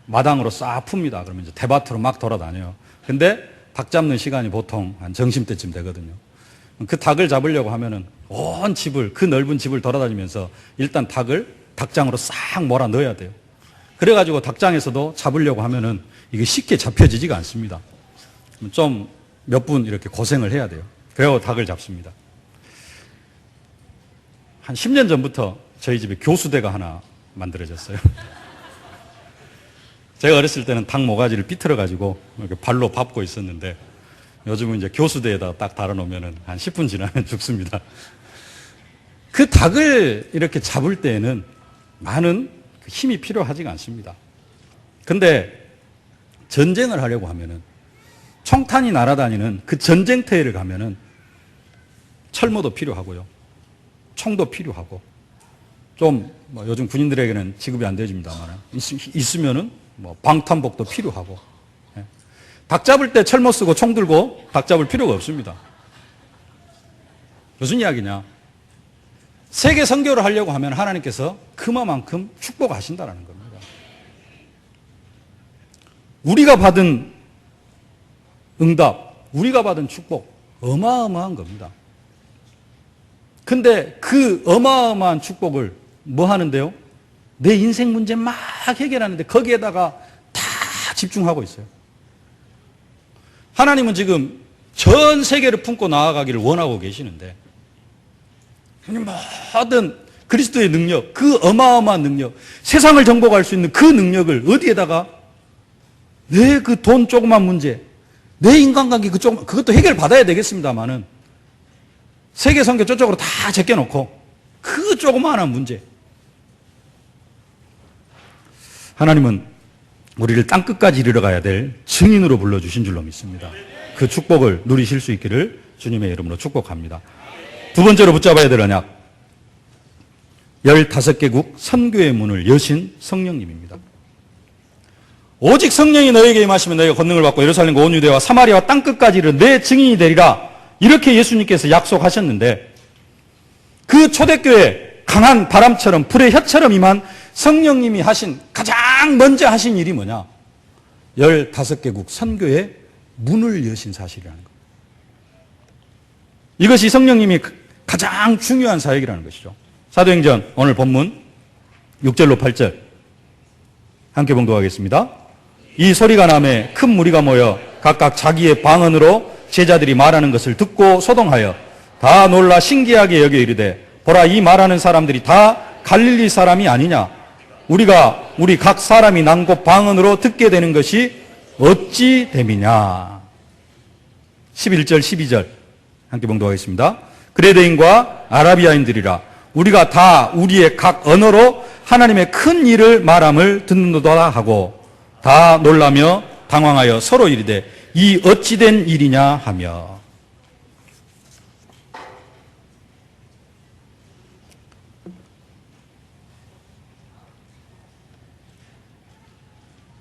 마당으로 싹 풉니다. 그러면 이제 대밭으로 막 돌아다녀요. 근데 닭 잡는 시간이 보통 한 점심때쯤 되거든요. 그 닭을 잡으려고 하면은 온 집을, 그 넓은 집을 돌아다니면서 일단 닭을 닭장으로 싹 몰아 넣어야 돼요. 그래가지고 닭장에서도 잡으려고 하면은 이게 쉽게 잡혀지지가 않습니다. 좀 몇 분 이렇게 고생을 해야 돼요. 그래서 닭을 잡습니다. 한 10년 전부터 저희 집에 교수대가 하나 만들어졌어요. 제가 어렸을 때는 닭 모가지를 삐틀어가지고 이렇게 발로 밟고 있었는데 요즘은 이제 교수대에다 딱 달아놓으면 한 10분 지나면 죽습니다. 그 닭을 이렇게 잡을 때에는 많은 힘이 필요하지가 않습니다. 근데 전쟁을 하려고 하면은 총탄이 날아다니는 그 전쟁터에를 가면은 철모도 필요하고요. 총도 필요하고, 좀 뭐 요즘 군인들에게는 지급이 안 되어집니다만 있으면은 뭐 방탄복도 필요하고. 예. 닭 잡을 때 철모 쓰고 총 들고 닭 잡을 필요가 없습니다. 무슨 이야기냐? 세계 선교를 하려고 하면 하나님께서 그만큼 축복하신다라는 겁니다. 우리가 받은 응답, 우리가 받은 축복 어마어마한 겁니다. 근데 그 어마어마한 축복을 뭐 하는데요? 내 인생 문제 막 해결하는데 거기에다가 다 집중하고 있어요. 하나님은 지금 전 세계를 품고 나아가기를 원하고 계시는데 모든 그리스도의 능력, 그 어마어마한 능력, 세상을 정복할 수 있는 그 능력을 어디에다가 내 그 돈 조그만 문제, 내 인간관계 그것도 해결받아야 되겠습니다만은 세계 선교 저쪽으로 다 제껴놓고 그 조그마한 문제. 하나님은 우리를 땅끝까지 이르러 가야 될 증인으로 불러주신 줄로 믿습니다. 그 축복을 누리실 수 있기를 주님의 이름으로 축복합니다. 두 번째로 붙잡아야 될 언약, 15개국 선교의 문을 여신 성령님입니다. 오직 성령이 너에게 임하시면 너희가 권능을 받고 예루살렘과 온 유대와 사마리아와 땅끝까지 이르러 내 증인이 되리라. 이렇게 예수님께서 약속하셨는데 그 초대교회 강한 바람처럼 불의 혀처럼 임한 성령님이 하신 가장 먼저 하신 일이 뭐냐? 15개국 선교의 문을 여신 사실이라는 겁니다. 이것이 성령님이 가장 중요한 사역이라는 것이죠. 사도행전 오늘 본문 6절로 8절 함께 봉독하겠습니다. 이 소리가 나매 큰 무리가 모여 각각 자기의 방언으로 제자들이 말하는 것을 듣고 소동하여 다 놀라 신기하게 여겨 이르되 보라 이 말하는 사람들이 다 갈릴리 사람이 아니냐 우리 각 사람이 난곳 방언으로 듣게 되는 것이 어찌 됨이냐. 11절 12절 함께 봉독하겠습니다. 그레데인과 아라비아인들이라 우리가 다 우리의 각 언어로 하나님의 큰 일을 말함을 듣는도다 하고 다 놀라며 당황하여 서로 이르되 이 어찌된 일이냐 하며.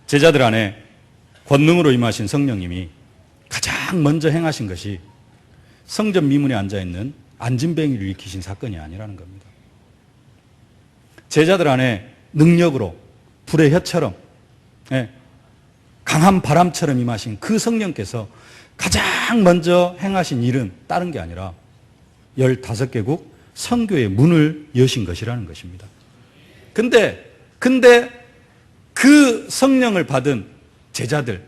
제자들 안에 권능으로 임하신 성령님이 가장 먼저 행하신 것이 성전 미문에 앉아있는 안진뱅이를 일으키신 사건이 아니라는 겁니다. 제자들 안에 능력으로 불의 혀처럼 강한 바람처럼 임하신 그 성령께서 가장 먼저 행하신 일은 다른 게 아니라 15개국 선교의 문을 여신 것이라는 것입니다. 근데 그 성령을 받은 제자들,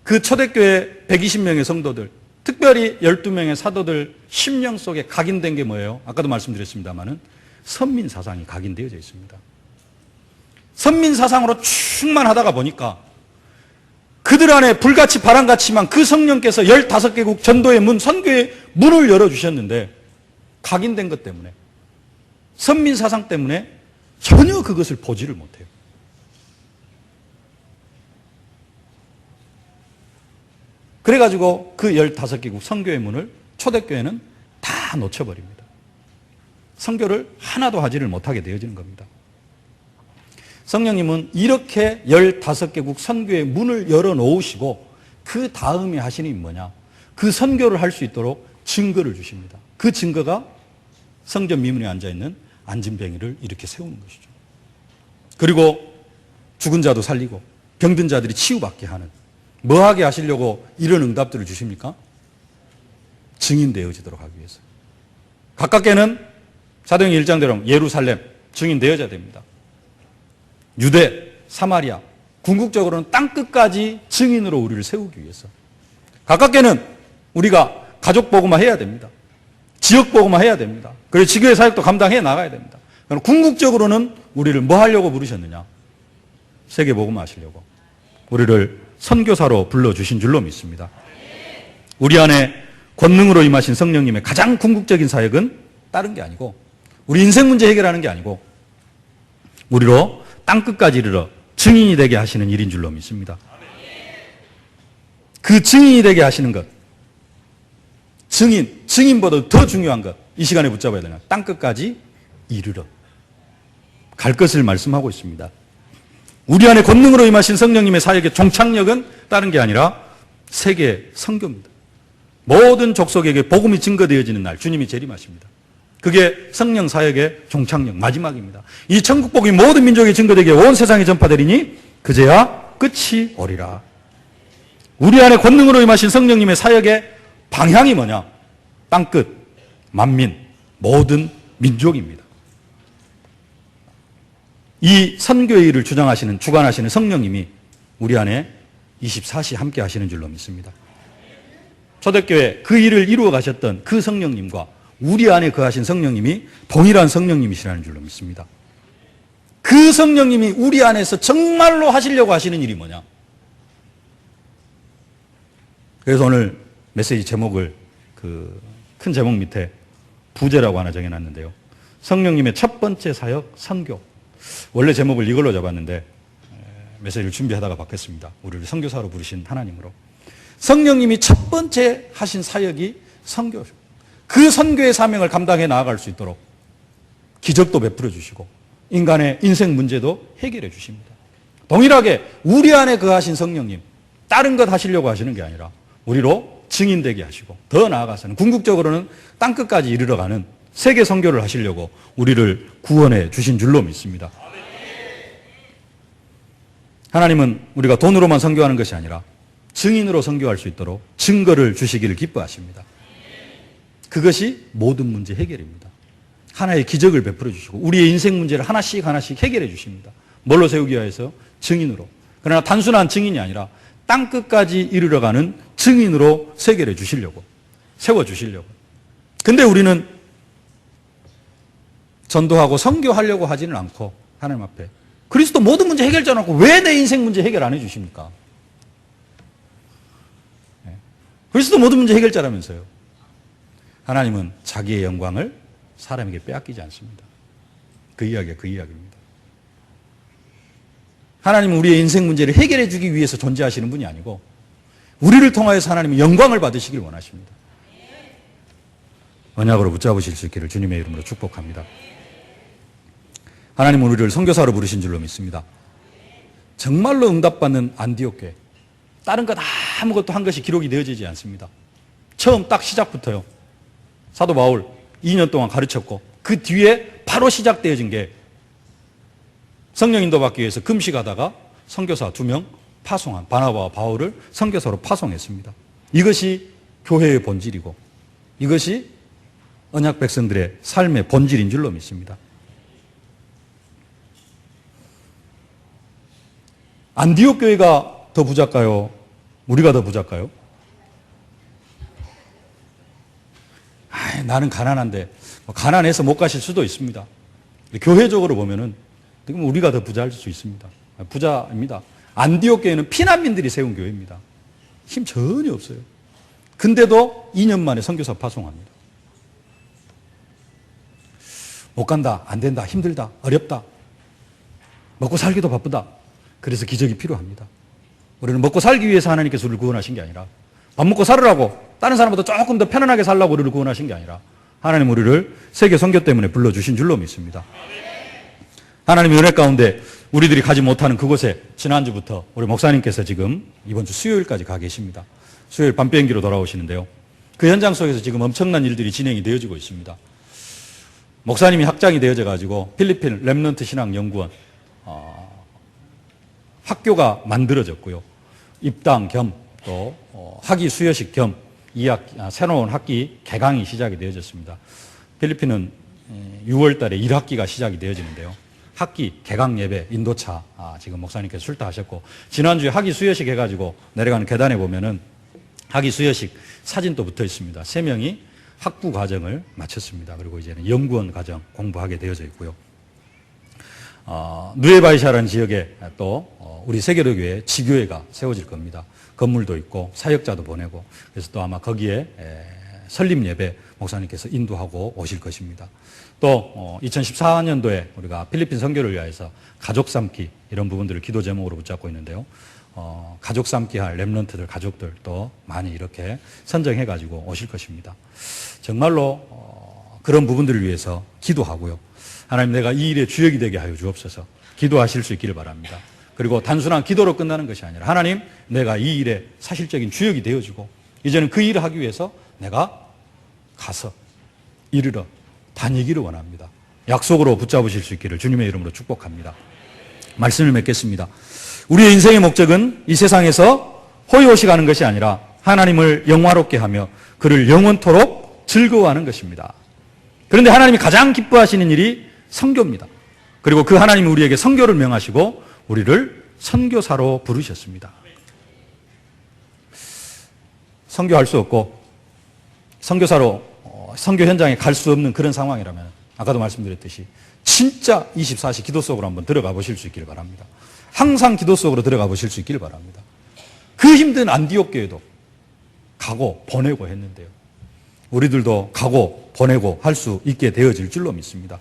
그 초대교회 120명의 성도들, 특별히 12명의 사도들 심령 속에 각인된 게 뭐예요? 아까도 말씀드렸습니다마는 선민사상이 각인되어져 있습니다. 선민사상으로 충만하다가 보니까 그들 안에 불같이 바람같이만 그 성령께서 15개국 전도의 문, 선교의 문을 열어주셨는데 각인된 것 때문에, 선민사상 때문에 전혀 그것을 보지를 못해요. 그래가지고 그 15개국 선교의 문을 초대교회는 다 놓쳐버립니다. 선교를 하나도 하지를 못하게 되어지는 겁니다. 성령님은 이렇게 15개국 선교의 문을 열어놓으시고 그 다음에 하시는 일이 뭐냐? 그 선교를 할 수 있도록 증거를 주십니다. 그 증거가 성전 미문에 앉아있는 안진뱅이를 이렇게 세우는 것이죠. 그리고 죽은 자도 살리고 병든 자들이 치유받게 하는, 뭐하게 하시려고 이런 응답들을 주십니까? 증인되어지도록 하기 위해서. 가깝게는 사도행전 1장대로 예루살렘 증인되어져야 됩니다. 유대, 사마리아, 궁극적으로는 땅끝까지 증인으로 우리를 세우기 위해서. 가깝게는 우리가 가족 복음화 해야 됩니다. 지역 복음화 해야 됩니다. 그리고 지교회 사역도 감당해 나가야 됩니다. 그럼 궁극적으로는 우리를 뭐 하려고 부르셨느냐? 세계 복음화 하시려고 우리를 선교사로 불러주신 줄로 믿습니다. 우리 안에 권능으로 임하신 성령님의 가장 궁극적인 사역은 다른 게 아니고, 우리 인생 문제 해결하는 게 아니고 우리로 땅끝까지 이르러 증인이 되게 하시는 일인 줄로 믿습니다. 그 증인이 되게 하시는 것, 증인보다 더 중요한 것, 이 시간에 붙잡아야 되나? 땅끝까지 이르러 갈 것을 말씀하고 있습니다. 우리 안에 권능으로 임하신 성령님의 사역의 종착역은 다른 게 아니라 세계 선교입니다. 모든 족속에게 복음이 증거되어지는 날 주님이 재림하십니다. 그게 성령 사역의 종착역, 마지막입니다. 이 천국 복음이 모든 민족에 증거되게 온 세상에 전파되리니 그제야 끝이 오리라. 우리 안에 권능으로 임하신 성령님의 사역의 방향이 뭐냐? 땅끝, 만민, 모든 민족입니다. 이 선교의 일을 주장하시는, 주관하시는 성령님이 우리 안에 24시 함께 하시는 줄로 믿습니다. 초대교회 그 일을 이루어 가셨던 그 성령님과 우리 안에 거하신 성령님이 동일한 성령님이시라는 줄로 믿습니다. 그 성령님이 우리 안에서 정말로 하시려고 하시는 일이 뭐냐? 그래서 오늘 메시지 제목을 큰 제목 밑에 부제라고 하나 정해놨는데요. 성령님의 첫 번째 사역, 선교. 원래 제목을 이걸로 잡았는데 메시지를 준비하다가 바뀌었습니다. 우리를 선교사로 부르신 하나님으로. 성령님이 첫 번째 하신 사역이 선교. 그 선교의 사명을 감당해 나아갈 수 있도록 기적도 베풀어 주시고 인간의 인생 문제도 해결해 주십니다. 동일하게 우리 안에 거하신 성령님, 다른 것 하시려고 하시는 게 아니라 우리로 증인되게 하시고 더 나아가서는 궁극적으로는 땅끝까지 이르러가는 세계 선교를 하시려고 우리를 구원해 주신 줄로 믿습니다. 하나님은 우리가 돈으로만 선교하는 것이 아니라 증인으로 선교할 수 있도록 증거를 주시기를 기뻐하십니다. 그것이 모든 문제 해결입니다. 하나의 기적을 베풀어 주시고 우리의 인생 문제를 하나씩 하나씩 해결해 주십니다. 뭘로 세우기 위해서? 증인으로. 그러나 단순한 증인이 아니라 땅끝까지 이르러가는 증인으로 세결해 주시려고, 세워주시려고. 근데 우리는 전도하고 선교하려고 하지는 않고 하나님 앞에 그리스도 모든 문제 해결자 놓고 왜 내 인생 문제 해결 안 해주십니까? 그리스도 모든 문제 해결자라면서요. 하나님은 자기의 영광을 사람에게 빼앗기지 않습니다. 그 이야기가 그 이야기입니다. 하나님은 우리의 인생 문제를 해결해 주기 위해서 존재하시는 분이 아니고 우리를 통하여서 하나님은 영광을 받으시길 원하십니다. 언약으로 붙잡으실 수 있기를 주님의 이름으로 축복합니다. 하나님은 우리를 선교사로 부르신 줄로 믿습니다. 정말로 응답받는 안디옥 교회, 다른 것 아무것도 한 것이 기록이 되어지지 않습니다. 처음 딱 시작부터요. 사도 바울 2년 동안 가르쳤고 그 뒤에 바로 시작되어진 게 성령 인도받기 위해서 금식하다가 선교사 2명 파송한 바나바와 바울을 선교사로 파송했습니다. 이것이 교회의 본질이고 이것이 언약 백성들의 삶의 본질인 줄로 믿습니다. 안디옥 교회가 더 부자일까요? 우리가 더 부자일까요? 나는 가난한데 가난해서 못 가실 수도 있습니다. 교회적으로 보면은 우리가 더 부자일 수 있습니다. 부자입니다. 안디옥 교회는 피난민들이 세운 교회입니다. 힘 전혀 없어요. 근데도 2년 만에 선교사 파송합니다. 못 간다, 안 된다, 힘들다, 어렵다, 먹고 살기도 바쁘다. 그래서 기적이 필요합니다. 우리는 먹고 살기 위해서 하나님께서 우리를 구원하신 게 아니라 밥 먹고 살으라고 다른 사람보다 조금 더 편안하게 살라고 우리를 구원하신 게 아니라 하나님 우리를 세계 선교 때문에 불러주신 줄로 믿습니다. 하나님의 은혜 가운데 우리들이 가지 못하는 그곳에 지난주부터 우리 목사님께서 지금 이번 주 수요일까지 가 계십니다. 수요일 밤 비행기로 돌아오시는데요. 그 현장 속에서 지금 엄청난 일들이 진행이 되어지고 있습니다. 목사님이 학장이 되어져 가지고 필리핀 렘넌트 신학연구원 학교가 만들어졌고요. 입당 겸 또 학위 수여식 겸 새로운 학기 개강이 시작이 되어졌습니다. 필리핀은 6월 달에 1학기가 시작이 되어지는데요. 학기 개강 예배 인도차 지금 목사님께서 출타하셨고 지난주에 학위 수여식 해가지고 내려가는 계단에 보면은 학위 수여식 사진도 붙어 있습니다. 3명이 학부 과정을 마쳤습니다. 그리고 이제는 연구원 과정 공부하게 되어져 있고요. 누에바이샤라는 지역에 또 우리 세계로교회 지교회가 세워질 겁니다. 건물도 있고 사역자도 보내고 그래서 또 아마 거기에 설립 예배 목사님께서 인도하고 오실 것입니다. 또 2014년도에 우리가 필리핀 선교를 위해서 가족 삼기 이런 부분들을 기도 제목으로 붙잡고 있는데요. 가족 삼기 할 렘넌트들 가족들 또 많이 이렇게 선정해 가지고 오실 것입니다. 정말로 그런 부분들을 위해서 기도하고요. 하나님 내가 이 일의 주역이 되게 하여 주옵소서 기도하실 수 있기를 바랍니다. 그리고 단순한 기도로 끝나는 것이 아니라 하나님 내가 이 일의 사실적인 주역이 되어주고 이제는 그 일을 하기 위해서 내가 가서 이르러 다니기를 원합니다. 약속으로 붙잡으실 수 있기를 주님의 이름으로 축복합니다. 말씀을 맺겠습니다. 우리의 인생의 목적은 이 세상에서 호의호식 하는 것이 아니라 하나님을 영화롭게 하며 그를 영원토록 즐거워하는 것입니다. 그런데 하나님이 가장 기뻐하시는 일이 선교입니다. 그리고 그 하나님이 우리에게 선교를 명하시고 우리를 선교사로 부르셨습니다. 선교할 수 없고 선교사로 선교 현장에 갈 수 없는 그런 상황이라면 아까도 말씀드렸듯이 진짜 24시 기도 속으로 한번 들어가 보실 수 있기를 바랍니다. 항상 기도 속으로 들어가 보실 수 있기를 바랍니다. 그 힘든 안디옥 교회도 가고 보내고 했는데요. 우리들도 가고 보내고 할 수 있게 되어질 줄로 믿습니다.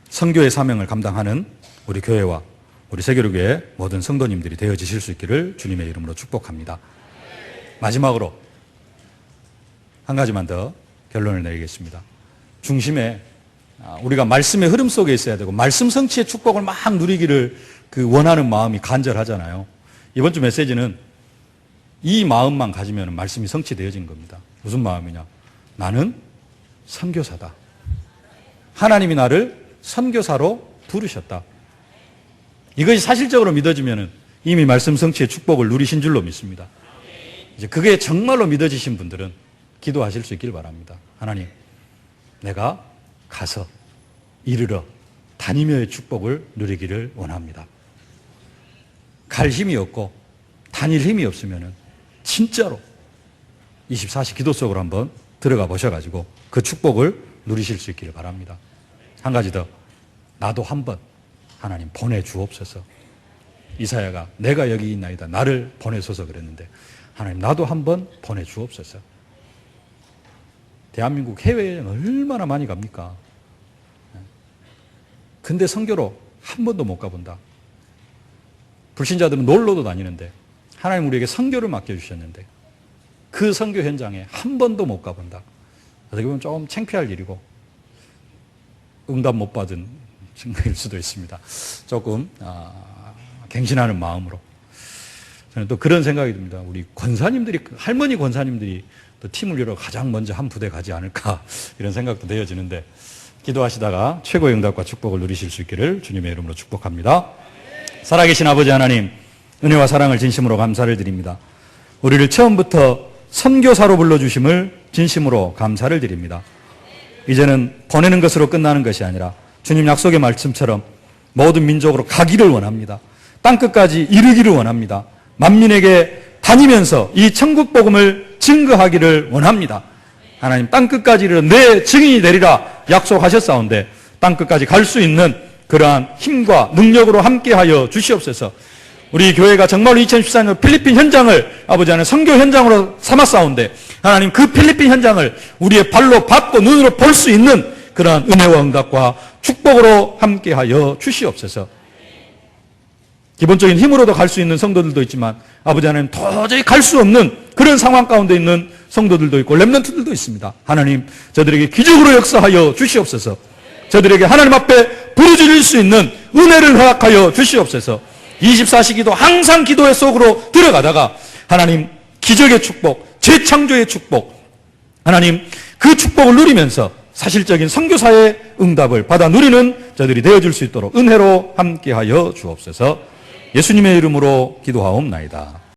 선교의 사명을 감당하는 우리 교회와 우리 세계로교회 모든 성도님들이 되어지실 수 있기를 주님의 이름으로 축복합니다. 마지막으로 한 가지만 더 결론을 내리겠습니다. 중심에 우리가 말씀의 흐름 속에 있어야 되고 말씀 성취의 축복을 막 누리기를 원하는 마음이 간절하잖아요. 이번 주 메시지는 이 마음만 가지면 말씀이 성취되어진 겁니다. 무슨 마음이냐? 나는 선교사다. 하나님이 나를 선교사로 부르셨다. 이것이 사실적으로 믿어지면 이미 말씀 성취의 축복을 누리신 줄로 믿습니다. 이제 그게 정말로 믿어지신 분들은 기도하실 수 있길 바랍니다. 하나님, 내가 가서 이르러 다니며의 축복을 누리기를 원합니다. 갈 힘이 없고 다닐 힘이 없으면 진짜로 24시 기도 속으로 한번 들어가 보셔가지고 그 축복을 누리실 수 있기를 바랍니다. 한 가지 더, 나도 한번 하나님 보내주옵소서. 이사야가 내가 여기 있나이다 나를 보내소서 그랬는데 하나님 나도 한번 보내주옵소서. 대한민국 해외여행 얼마나 많이 갑니까? 근데 선교로 한 번도 못 가본다. 불신자들은 놀러도 다니는데 하나님 우리에게 선교를 맡겨주셨는데 그 선교 현장에 한 번도 못 가본다. 어떻게 보면 조금 창피할 일이고 응답 못 받은 증거일 수도 있습니다. 조금 갱신하는 마음으로 저는 또 그런 생각이 듭니다. 우리 권사님들이, 할머니 권사님들이 또 팀을 이루어 가장 먼저 한 부대 가지 않을까 이런 생각도 되어지는데 기도하시다가 최고의 응답과 축복을 누리실 수 있기를 주님의 이름으로 축복합니다. 살아계신 아버지 하나님, 은혜와 사랑을 진심으로 감사를 드립니다. 우리를 처음부터 선교사로 불러주심을 진심으로 감사를 드립니다. 이제는 보내는 것으로 끝나는 것이 아니라 주님 약속의 말씀처럼 모든 민족으로 가기를 원합니다. 땅끝까지 이르기를 원합니다. 만민에게 다니면서 이 천국 복음을 증거하기를 원합니다. 하나님 땅끝까지 이르러 내 증인이 되리라 약속하셨사온데 땅끝까지 갈 수 있는 그러한 힘과 능력으로 함께하여 주시옵소서. 우리 교회가 정말로 2014년 필리핀 현장을 아버지 하나님 선교 현장으로 삼았사온데 하나님 그 필리핀 현장을 우리의 발로 밟고 눈으로 볼 수 있는 그러한 은혜와 응답과 축복으로 함께하여 주시옵소서. 기본적인 힘으로도 갈 수 있는 성도들도 있지만 아버지 하나님 도저히 갈 수 없는 그런 상황 가운데 있는 성도들도 있고 렘넌트들도 있습니다. 하나님 저들에게 기적으로 역사하여 주시옵소서. 저들에게 하나님 앞에 부르짖을 수 있는 은혜를 허락하여 주시옵소서. 24시 기도 항상 기도의 속으로 들어가다가 하나님 기적의 축복, 재창조의 축복, 하나님 그 축복을 누리면서 사실적인 선교사의 응답을 받아 누리는 저들이 되어줄 수 있도록 은혜로 함께하여 주옵소서. 예수님의 이름으로 기도하옵나이다.